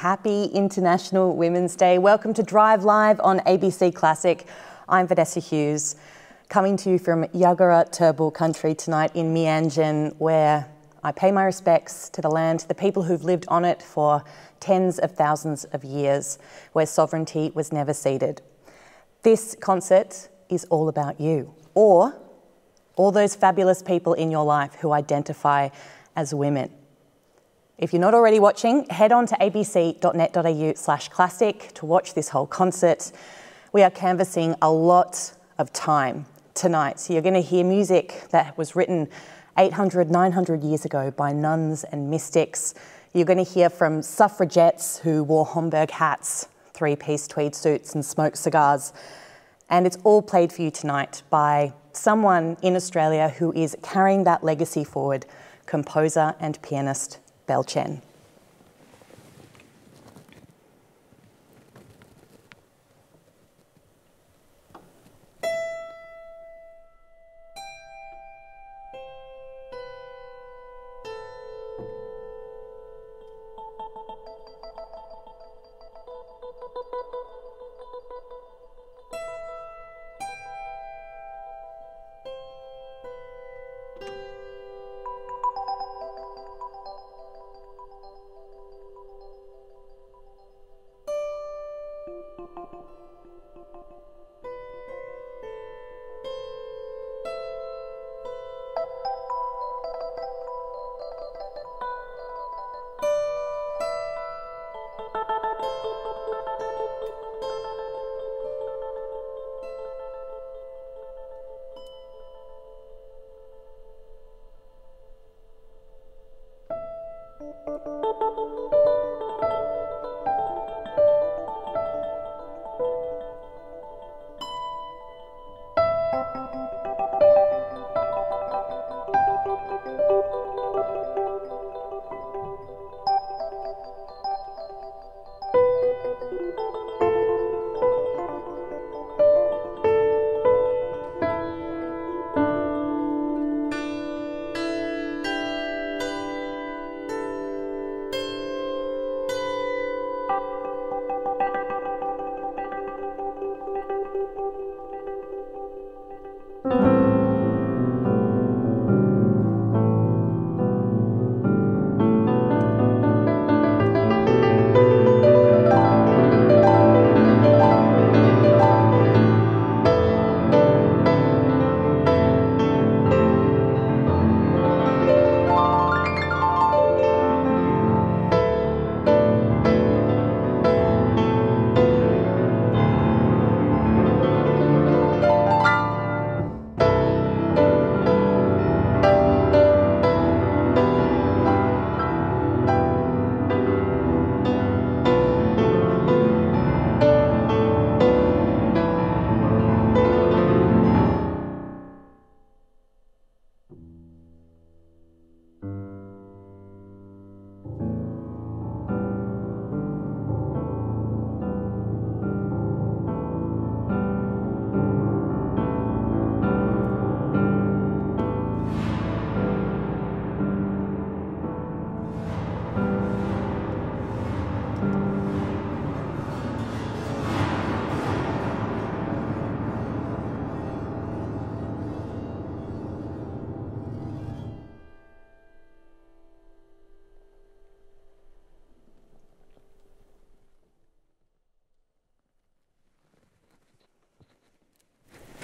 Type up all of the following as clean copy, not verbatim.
Happy International Women's Day. Welcome to Drive Live on ABC Classic. I'm Vanessa Hughes, coming to you from Yagara Turrbal country tonight in Mianjin, where I pay my respects to the land, to the people who've lived on it for tens of thousands of years, where sovereignty was never ceded. This concert is all about you, or all those fabulous people in your life who identify as women. If you're not already watching, head on to abc.net.au/classic to watch this whole concert. We are canvassing a lot of time tonight. So you're going to hear music that was written 800, 900 years ago by nuns and mystics. You're going to hear from suffragettes who wore Homburg hats, three-piece tweed suits and smoked cigars. And it's all played for you tonight by someone in Australia who is carrying that legacy forward, composer and pianist Belle Chen.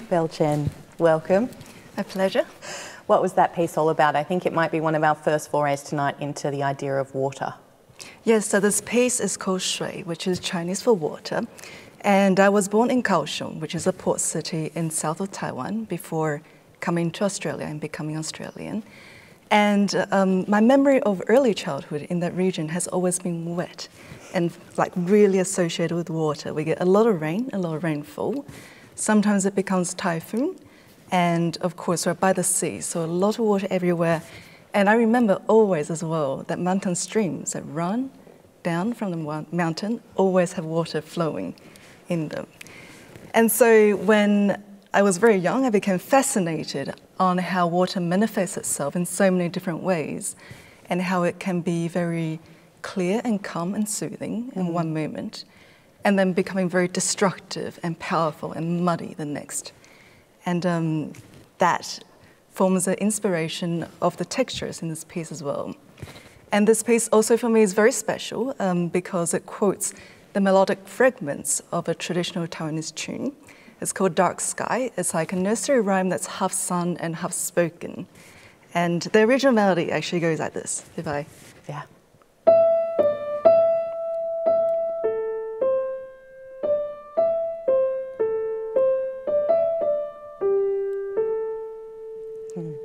Belle Chen, welcome. My pleasure. What was that piece all about? I think it might be one of our first forays tonight into the idea of water. Yes, so this piece is called Shui, which is Chinese for water. And I was born in Kaohsiung, which is a port city in south of Taiwan, before coming to Australia and becoming Australian. And my memory of early childhood in that region has always been wet and like really associated with water. We get a lot of rain, a lot of rainfall. Sometimes it becomes typhoon, and of course we're by the sea, so a lot of water everywhere. And I remember always as well that mountain streams that run down from the mountain always have water flowing in them. And so when I was very young, I became fascinated on how water manifests itself in so many different ways and how it can be very clear and calm and soothing in one moment, and then becoming very destructive and powerful and muddy the next. And that forms the inspiration of the textures in this piece as well. And this piece also for me is very special because it quotes the melodic fragments of a traditional Taiwanese tune. It's called Dark Sky. It's like a nursery rhyme that's half sung and half spoken. And the original melody actually goes like this, if I... Yeah.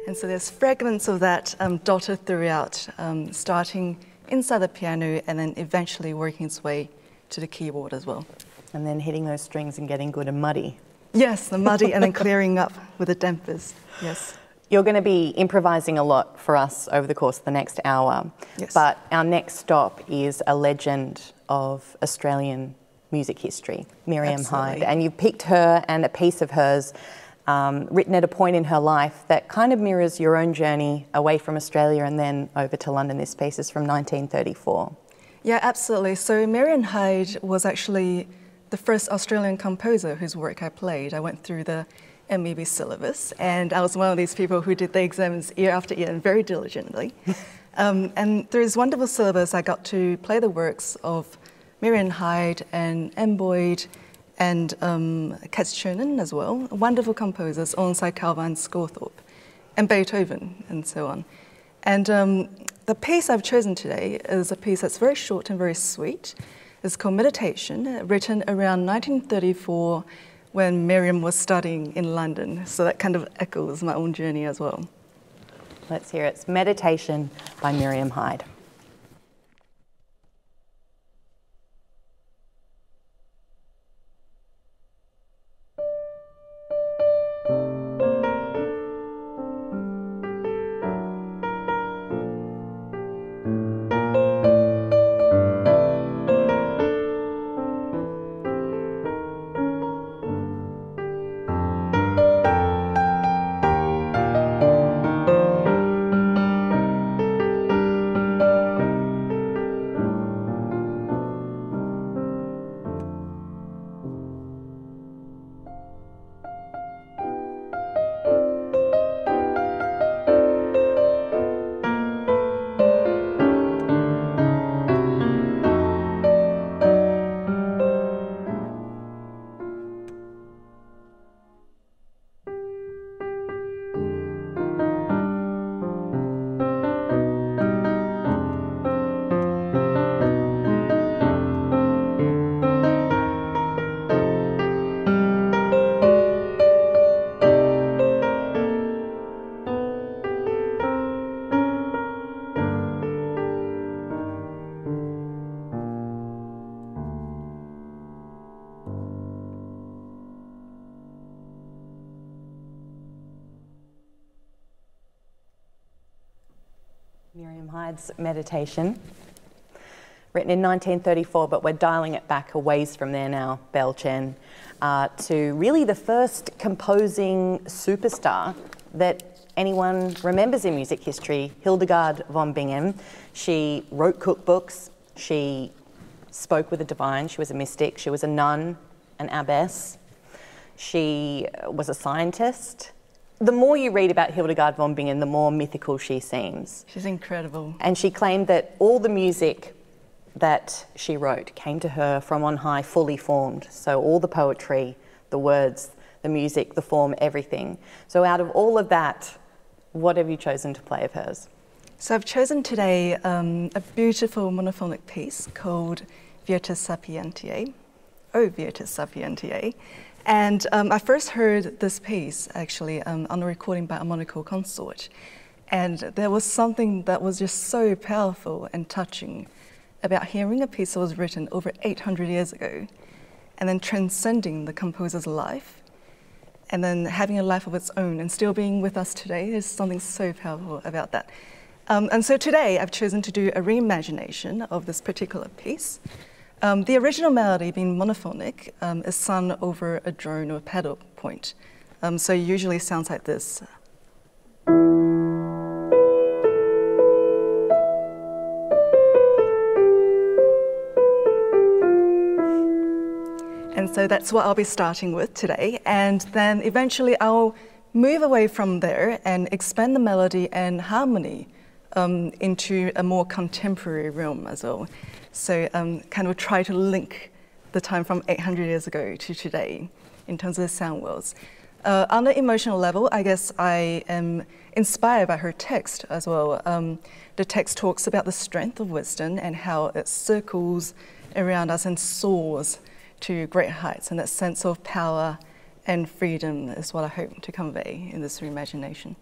And so there's fragments of that dotted throughout, starting inside the piano and then eventually working its way to the keyboard as well. And then hitting those strings and getting good and muddy. Yes, the muddy and then clearing up with the dampers, yes. You're going to be improvising a lot for us over the course of the next hour. Yes. But our next stop is a legend of Australian music history, Miriam Hyde. And you've picked her and a piece of hers written at a point in her life that kind of mirrors your own journey away from Australia and then over to London. This piece is from 1934. Yeah, absolutely. So Miriam Hyde was actually the first Australian composer whose work I played. I went through the MEB syllabus, and I was one of these people who did the exams year after year and very diligently. And through this wonderful syllabus, I got to play the works of Miriam Hyde and M. Boyd and Katz Chernin as well, wonderful composers alongside Calvin Scorthorpe and Beethoven and so on. And the piece I've chosen today is a piece that's very short and very sweet. It's called Meditation, written around 1934 when Miriam was studying in London. So that kind of echoes my own journey as well. Let's hear it. It's Meditation by Miriam Hyde. Miriam Hyde's Meditation, written in 1934, but we're dialing it back a ways from there now, Belle Chen, to really the first composing superstar that anyone remembers in music history, Hildegard von Bingen. She wrote cookbooks, she spoke with the divine, she was a mystic, she was a nun, an abbess, she was a scientist. The more you read about Hildegard von Bingen, the more mythical she seems. She's incredible. And she claimed that all the music that she wrote came to her from on high, fully formed. So all the poetry, the words, the music, the form, everything. So out of all of that, what have you chosen to play of hers? So I've chosen today a beautiful monophonic piece called Virtus Sapientiae, O Virtus Sapientiae. And I first heard this piece actually on a recording by a Monaco consort. And there was something that was just so powerful and touching about hearing a piece that was written over 800 years ago and then transcending the composer's life and then having a life of its own and still being with us today. There's something so powerful about that. And so today I've chosen to do a reimagination of this particular piece. The original melody, being monophonic, is sung over a drone or a pedal point. So it usually sounds like this. So that's what I'll be starting with today. And then eventually I'll move away from there and expand the melody and harmony into a more contemporary realm as well. So kind of try to link the time from 800 years ago to today in terms of the sound worlds. On the emotional level, I guess I am inspired by her text as well. The text talks about the strength of wisdom and how it circles around us and soars to great heights, and that sense of power and freedom is what I hope to convey in this reimagination.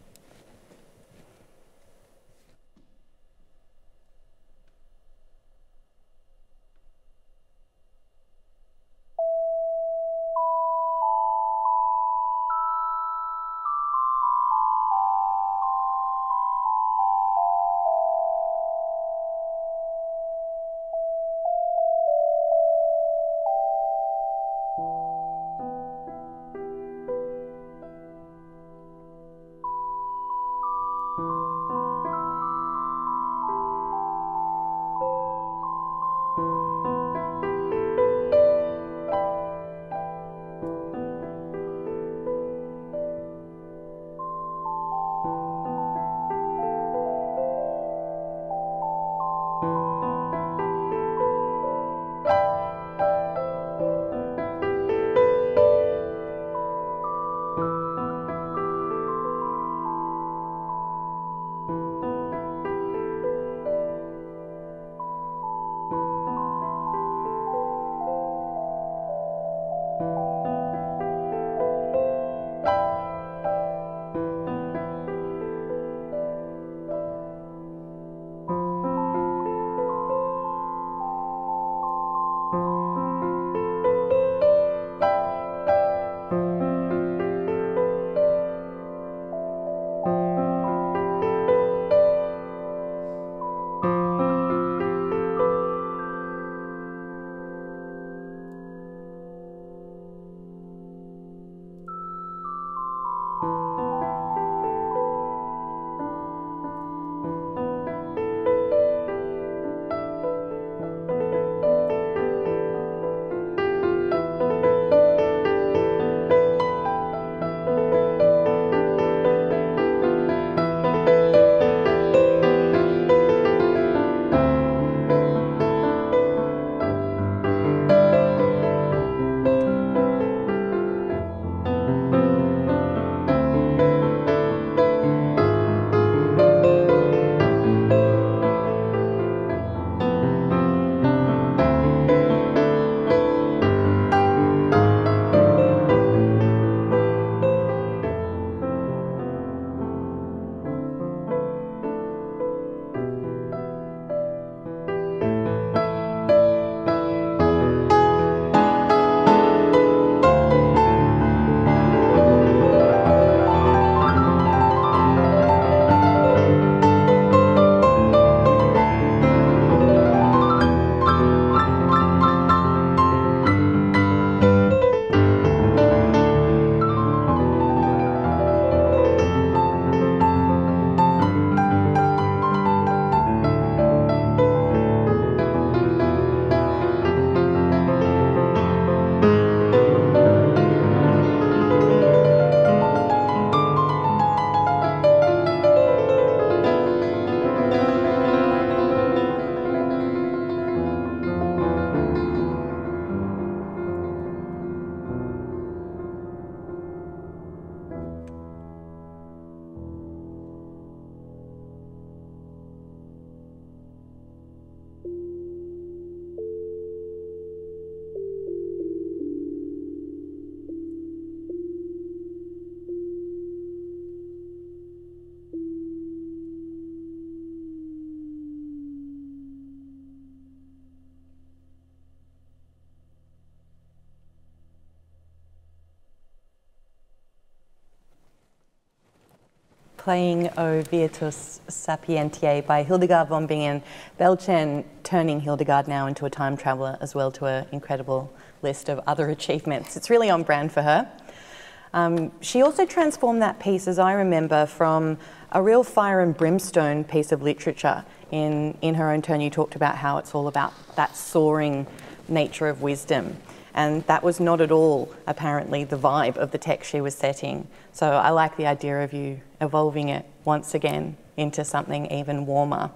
playing O Virtus Sapientiae by Hildegard von Bingen. Belle Chen turning Hildegard now into a time traveller as well, to an incredible list of other achievements. It's really on brand for her. She also transformed that piece, as I remember, from a real fire and brimstone piece of literature. In her own turn, you talked about how it's all about that soaring nature of wisdom. And that was not at all, apparently, the vibe of the text she was setting. So I like the idea of you evolving it once again into something even warmer.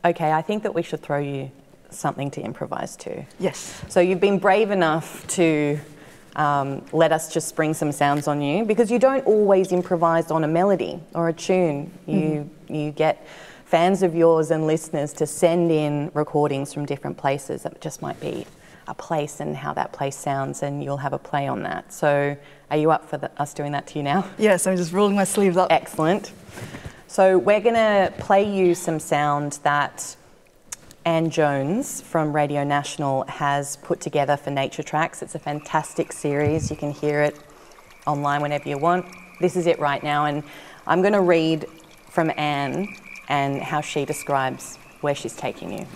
Okay, I think that we should throw you something to improvise to. Yes. So you've been brave enough to let us just spring some sounds on you, because you don't always improvise on a melody or a tune. You get fans of yours and listeners to send in recordings from different places that just might be a place and how that place sounds, and you'll have a play on that. So are you up for us doing that to you now? Yes, I'm just rolling my sleeves up. Excellent. So we're going to play you some sound that Anne Jones from Radio National has put together for Nature Tracks. It's a fantastic series. You can hear it online whenever you want. This is it right now, and I'm going to read from Anne and how she describes where she's taking you.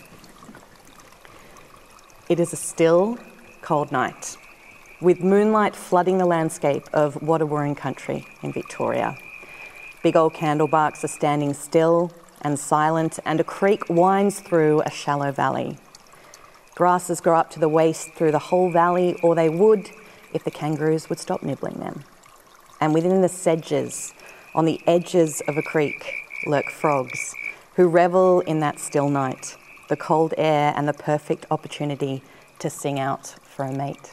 It is a still, cold night, with moonlight flooding the landscape of Wadawurrung country in Victoria. Big old candlebarks are standing still and silent, and a creek winds through a shallow valley. Grasses grow up to the waist through the whole valley, or they would if the kangaroos would stop nibbling them. And within the sedges, on the edges of a creek, lurk frogs who revel in that still night, the cold air and the perfect opportunity to sing out for a mate.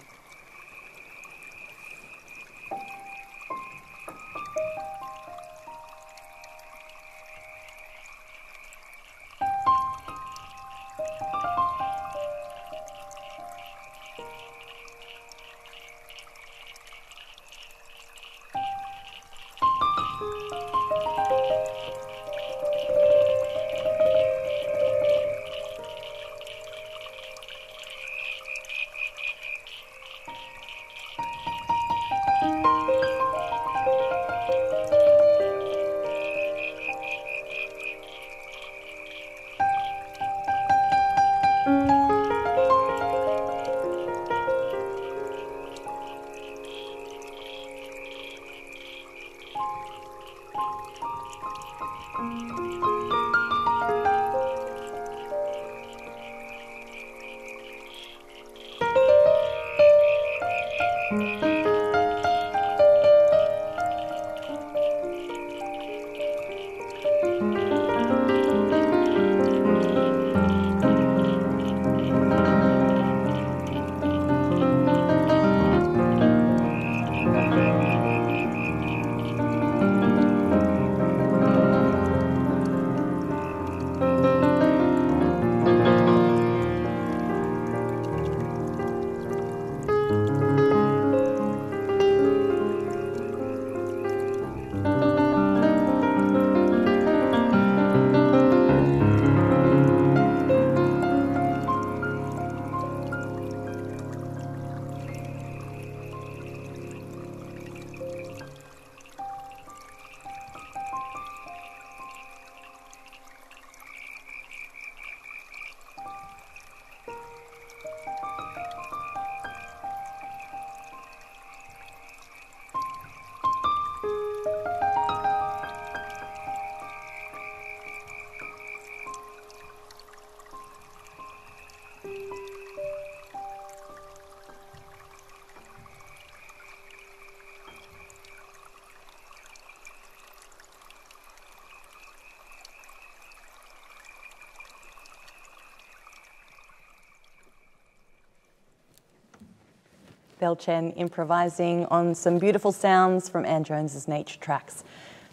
Belle Chen improvising on some beautiful sounds from Anne Jones's Nature Tracks.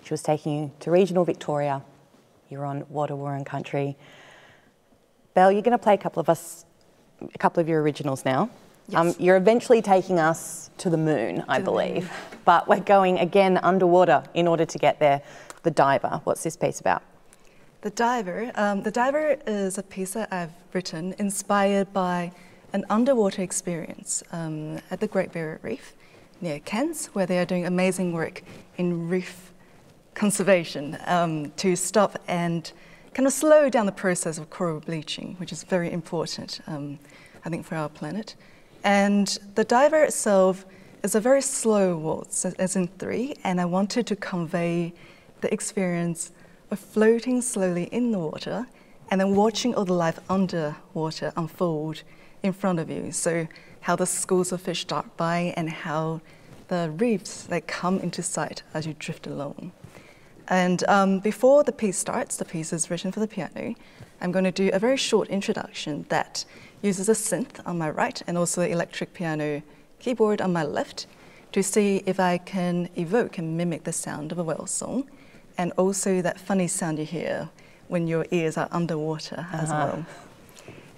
She was taking you to regional Victoria. You're on Wadawurrung country. Belle, you're going to play a couple of your originals now. Yes. You're eventually taking us to the moon, I believe, but we're going again underwater in order to get there. The Diver. What's this piece about? The Diver is a piece that I've written inspired by an underwater experience at the Great Barrier Reef near Cairns, where they are doing amazing work in reef conservation to stop and kind of slow down the process of coral bleaching, which is very important, I think, for our planet. And the Diver itself is a very slow waltz, as in 3, and I wanted to convey the experience of floating slowly in the water and then watching all the life underwater unfold in front of you. So how the schools of fish dart by and how the reefs that come into sight as you drift along. And before the piece starts, the piece is written for the piano, I'm going to do a very short introduction that uses a synth on my right and also the electric piano keyboard on my left to see if I can evoke and mimic the sound of a whale song, and also that funny sound you hear when your ears are underwater as well.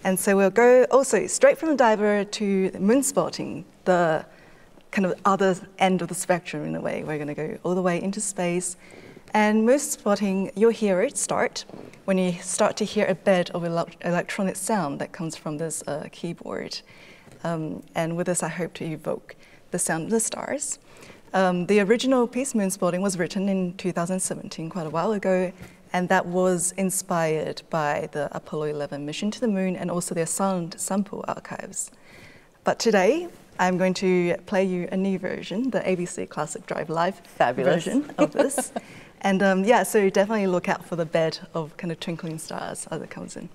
And so we'll go also straight from the diver to moon spotting, the kind of other end of the spectrum in a way. We're going to go all the way into space. And moon spotting, you'll hear it start when you start to hear a bed of electronic sound that comes from this keyboard. And with this, I hope to evoke the sound of the stars. The original piece, Moon Spotting, was written in 2017, quite a while ago, and that was inspired by the Apollo 11 mission to the moon and also their sound sample archives. But today, I'm going to play you a new version, the ABC Classic Drive Live version of this. And yeah, so definitely look out for the bed of kind of twinkling stars as it comes in.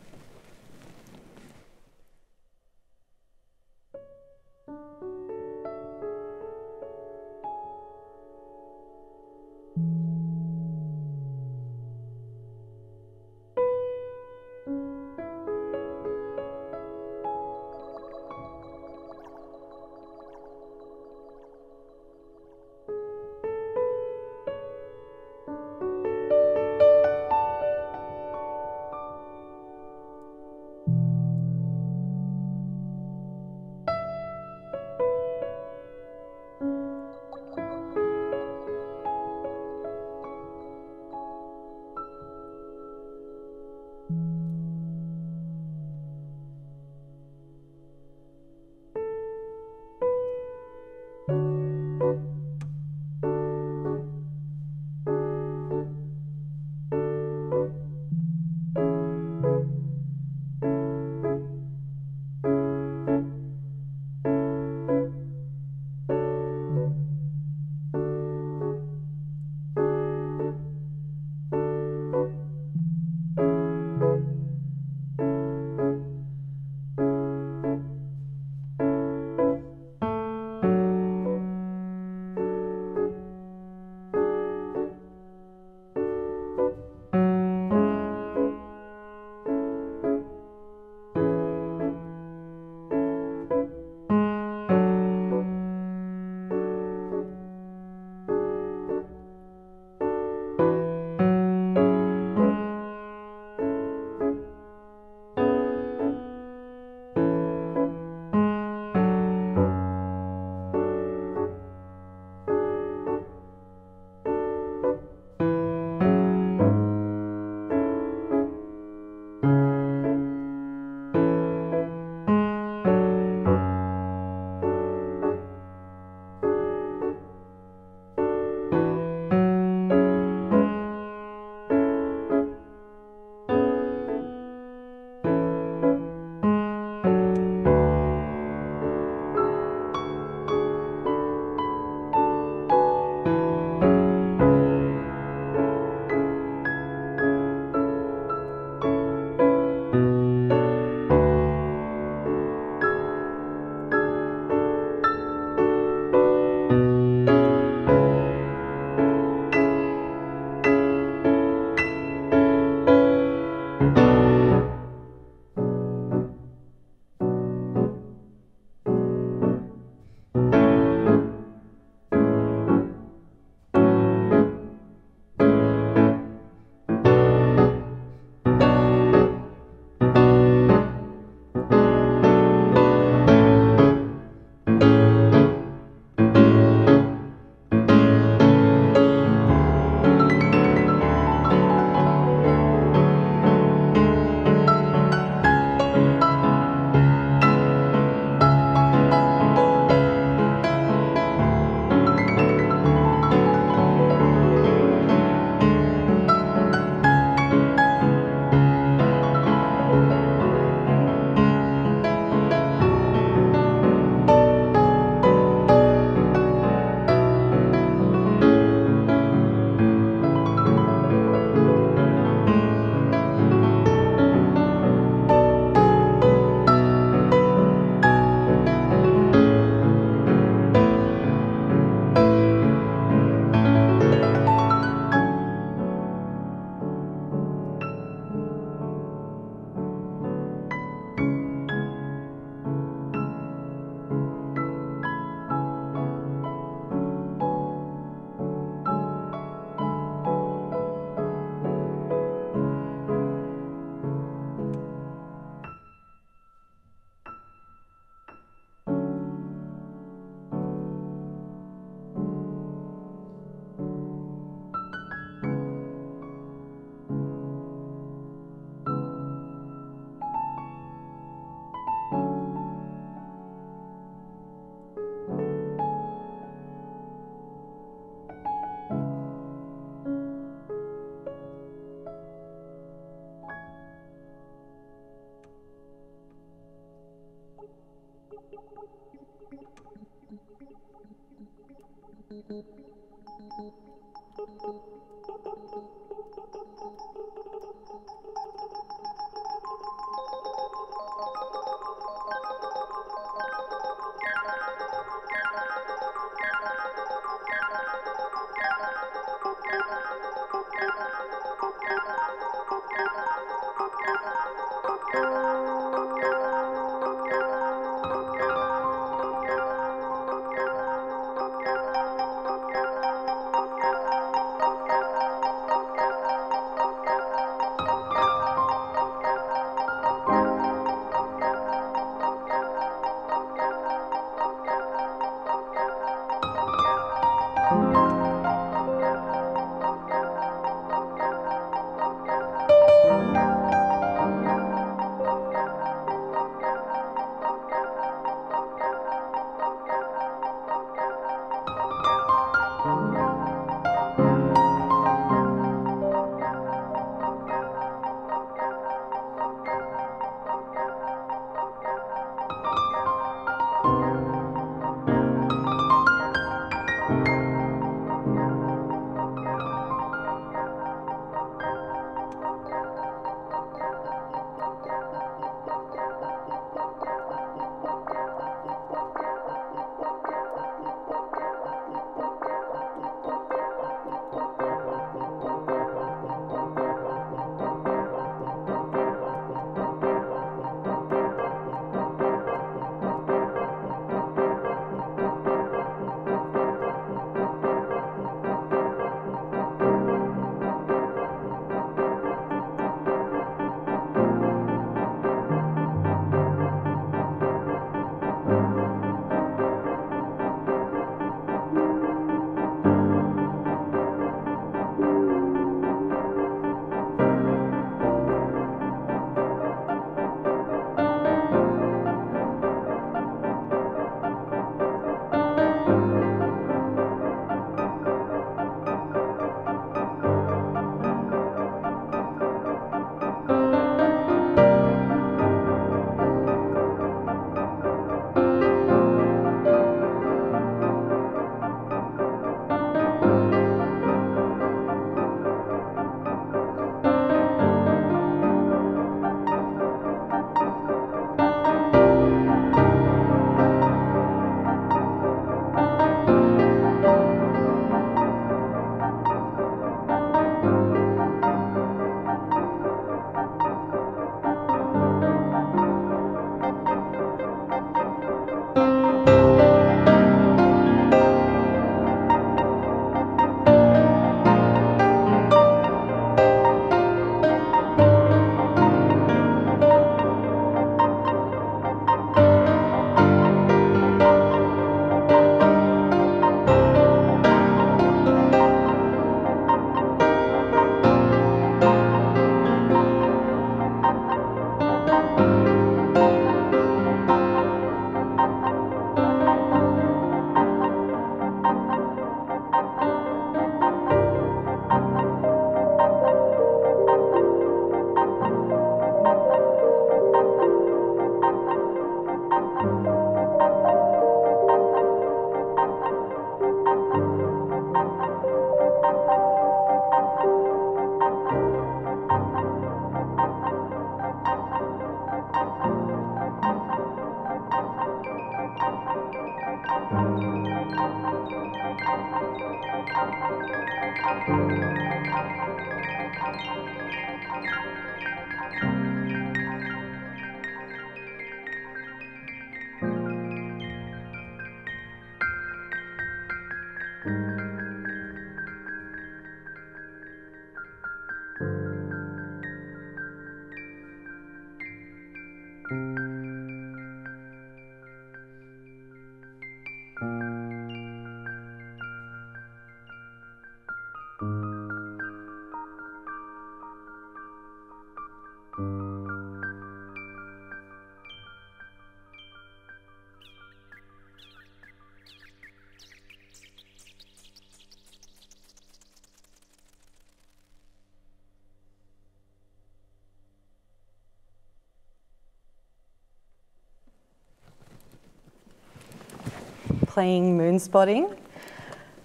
playing Moonspotting.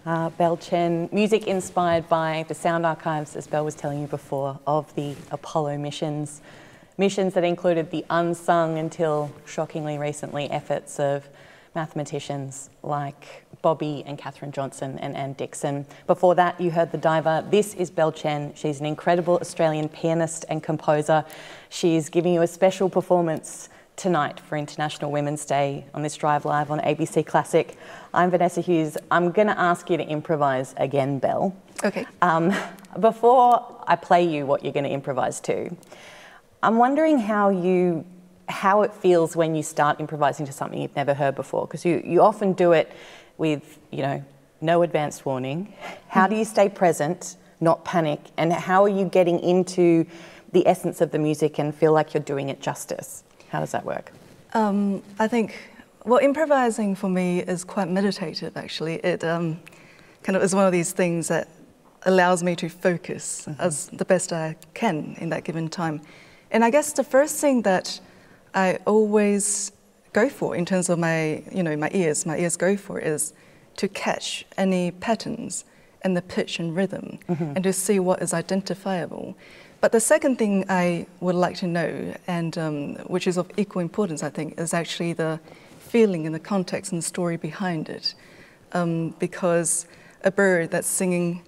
Belle Chen, music inspired by the sound archives, as Belle was telling you before, of the Apollo missions. Missions that included the unsung until shockingly recently efforts of mathematicians like Bobby and Katherine Johnson and Anne Dixon. Before that, you heard the diver. This is Belle Chen. She's an incredible Australian pianist and composer. She's giving you a special performance tonight for International Women's Day on this Drive Live on ABC Classic. I'm Vanessa Hughes. I'm going to ask you to improvise again, Belle. Okay. Before I play you what you're going to improvise to, I'm wondering how it feels when you start improvising to something you've never heard before, because you often do it with, no advance warning. How do you stay present, not panic, and how are you getting into the essence of the music and feel like you're doing it justice? How does that work? I think, improvising for me is quite meditative, actually. It kind of is one of these things that allows me to focus as the best I can in that given time. And I guess the first thing that I always go for in terms of my ears go for is to catch any patterns in the pitch and rhythm and to see what is identifiable. But the second thing I would like to know, and which is of equal importance, I think, is actually the feeling and the context and the story behind it. Because a bird that's singing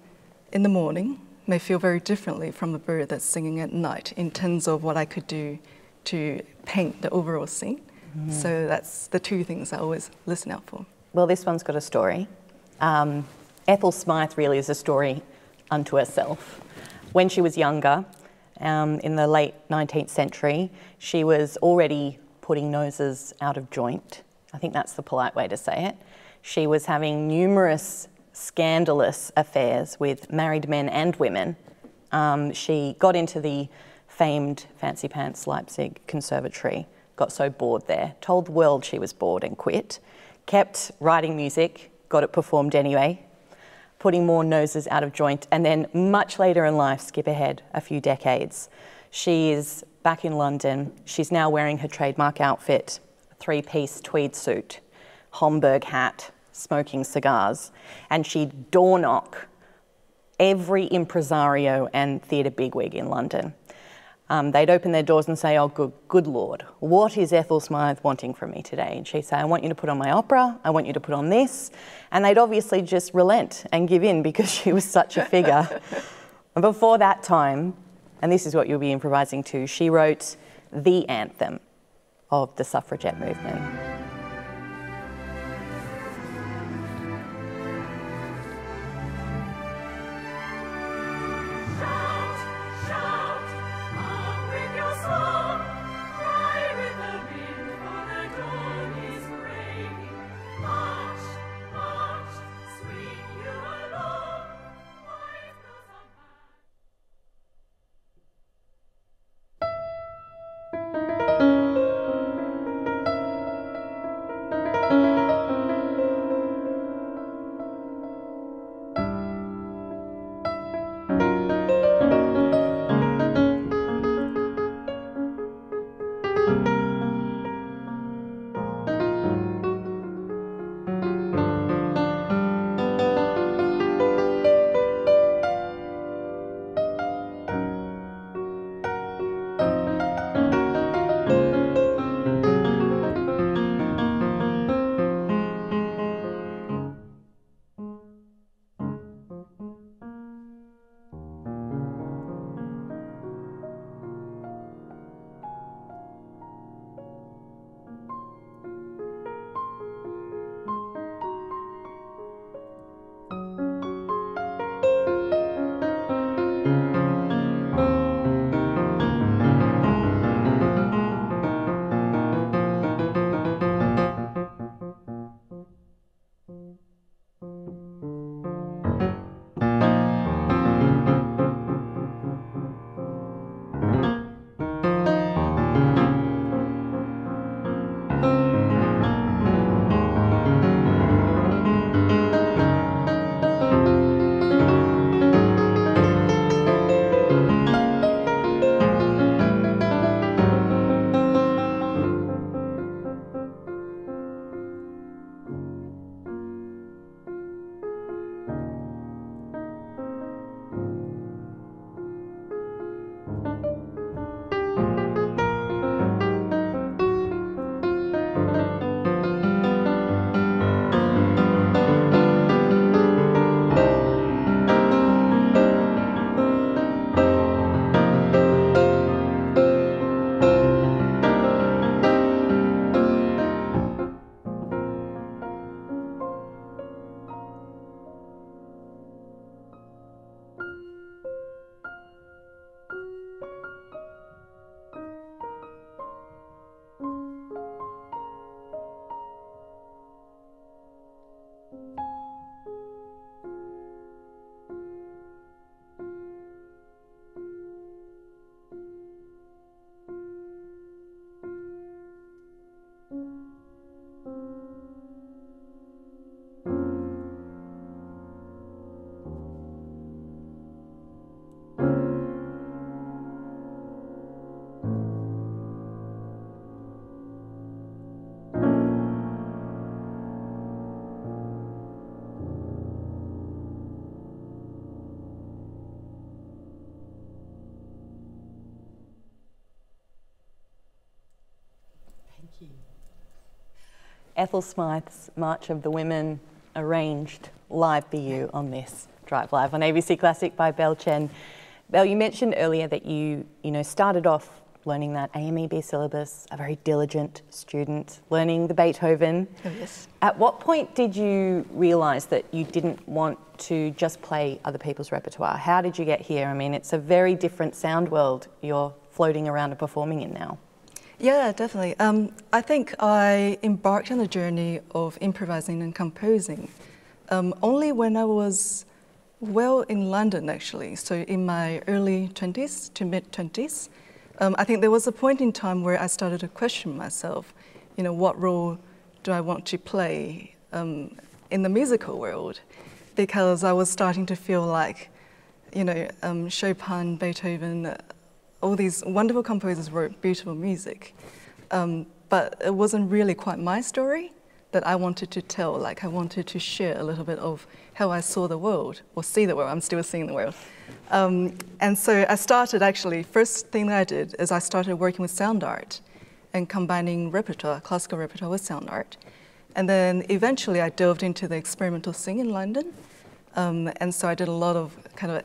in the morning may feel very differently from a bird that's singing at night in terms of what I could do to paint the overall scene. So that's the two things I always listen out for. Well, this one's got a story. Ethel Smythe really is a story unto herself. When she was younger, in the late 19th century, she was already putting noses out of joint. I think that's the polite way to say it. She was having numerous scandalous affairs with married men and women. She got into the famed Fancy Pants Leipzig Conservatory, got so bored there, told the world she was bored and quit, kept writing music, got it performed anyway, putting more noses out of joint, and then much later in life, skip ahead a few decades, she is back in London. She's now wearing her trademark outfit, a three-piece tweed suit, Homburg hat, smoking cigars, and she'd door knock every impresario and theatre bigwig in London. They'd open their doors and say, "Oh, good Lord, what is Ethel Smythe wanting from me today?" And she'd say, "I want you to put on my opera, I want you to put on this." And they'd obviously just relent and give in because she was such a figure. And before that time, and this is what you'll be improvising to, she wrote the anthem of the suffragette movement. Ethel Smythe's March of the Women arranged live for you on this Drive Live on ABC Classic by Belle Chen. Belle, you mentioned earlier that you started off learning that AMEB syllabus, a very diligent student, learning the Beethoven. Oh, yes. At what point did you realise that you didn't want to just play other people's repertoire? How did you get here? I mean, it's a very different sound world you're floating around and performing in now. Yeah, definitely. I think I embarked on the journey of improvising and composing only when I was in London, actually. So in my early 20s to mid 20s. I think there was a point in time where I started to question myself, what role do I want to play in the musical world? Because I was starting to feel like, Chopin, Beethoven, all these wonderful composers wrote beautiful music. But it wasn't really quite my story that I wanted to tell. Like, I wanted to share a little bit of how I saw the world, or see the world. I'm still seeing the world. And so I started, actually, first thing that I did is I started working with sound art and combining repertoire, classical repertoire with sound art. And then eventually I delved into the experimental sing in London. And so I did a lot of kind of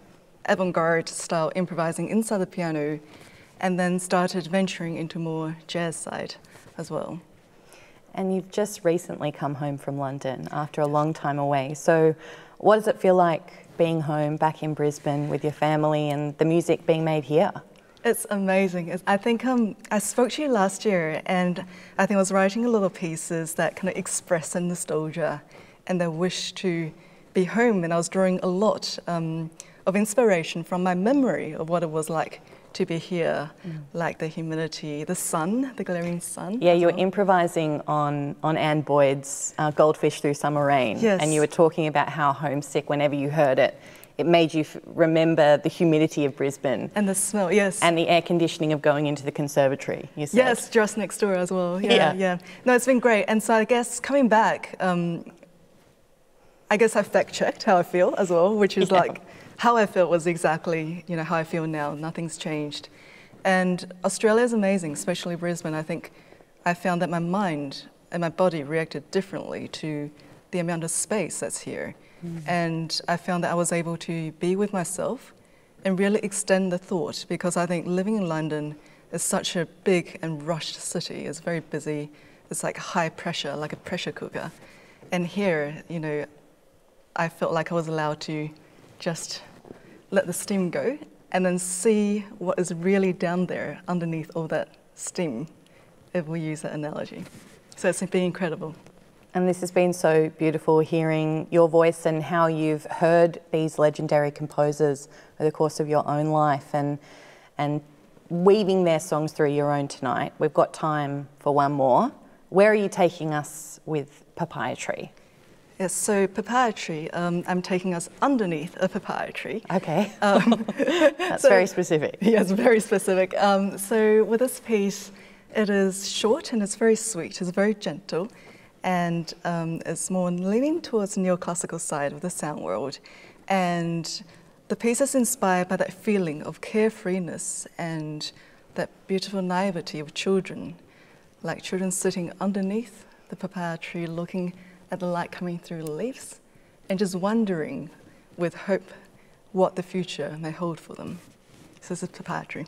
avant-garde style improvising inside the piano, and then started venturing into more jazz side as well. And you've just recently come home from London after a long time away. So what does it feel like being home, back in Brisbane with your family and the music being made here? It's amazing. I think I spoke to you last year, and I think I was writing a lot of pieces that kind of express a nostalgia and the wish to be home. And I was drawing a lot of inspiration from my memory of what it was like to be here, like the humidity, the sun, the glaring sun. Yeah, you were improvising on Anne Boyd's Goldfish Through Summer Rain. Yes. And you were talking about how homesick, whenever you heard it, it made you remember the humidity of Brisbane. And the smell, yes. And the air conditioning of going into the conservatory, you said. Yes, just next door as well. Yeah. No, it's been great. And so I guess coming back, I guess I fact-checked how I feel as well, which is like, how I felt was exactly, how I feel now. Nothing's changed. And Australia is amazing, especially Brisbane. I think I found that my mind and my body reacted differently to the amount of space that's here. And I found that I was able to be with myself and really extend the thought, because I think living in London is such a big and rushed city. It's very busy. It's like high pressure, like a pressure cooker. And here, I felt like I was allowed to just let the steam go and then see what is really down there underneath all that steam, if we use that analogy. So it's been incredible. And this has been so beautiful, hearing your voice and how you've heard these legendary composers over the course of your own life and weaving their songs through your own tonight. We've got time for one more. Where are you taking us with Papaya Tree? Yes, so Papaya Tree, I'm taking us underneath a papaya tree. Okay, that's very specific. Yes, very specific. So with this piece, it is short and it's very sweet, it's very gentle, and it's more leaning towards the neoclassical side of the sound world. And the piece is inspired by that feeling of carefreeness and that beautiful naivety of children, like children sitting underneath the papaya tree looking at the light coming through the leaves and just wondering with hope what the future may hold for them. So this is Papaya Tree.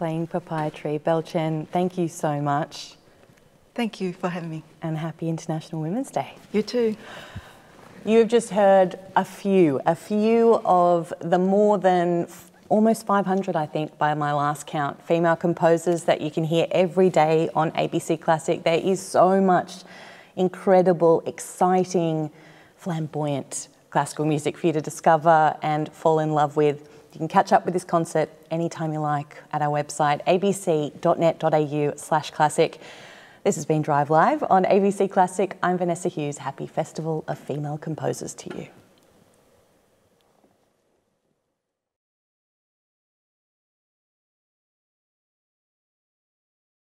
playing Papaya Tree. Belle Chen, thank you so much. Thank you for having me. And happy International Women's Day. You too. You have just heard a few of the more than almost 500, I think, by my last count, female composers that you can hear every day on ABC Classic. There is so much incredible, exciting, flamboyant classical music for you to discover and fall in love with. You can catch up with this concert anytime you like at our website, abc.net.au/classic. This has been Drive Live on ABC Classic. I'm Vanessa Hughes. Happy Festival of Female Composers to you.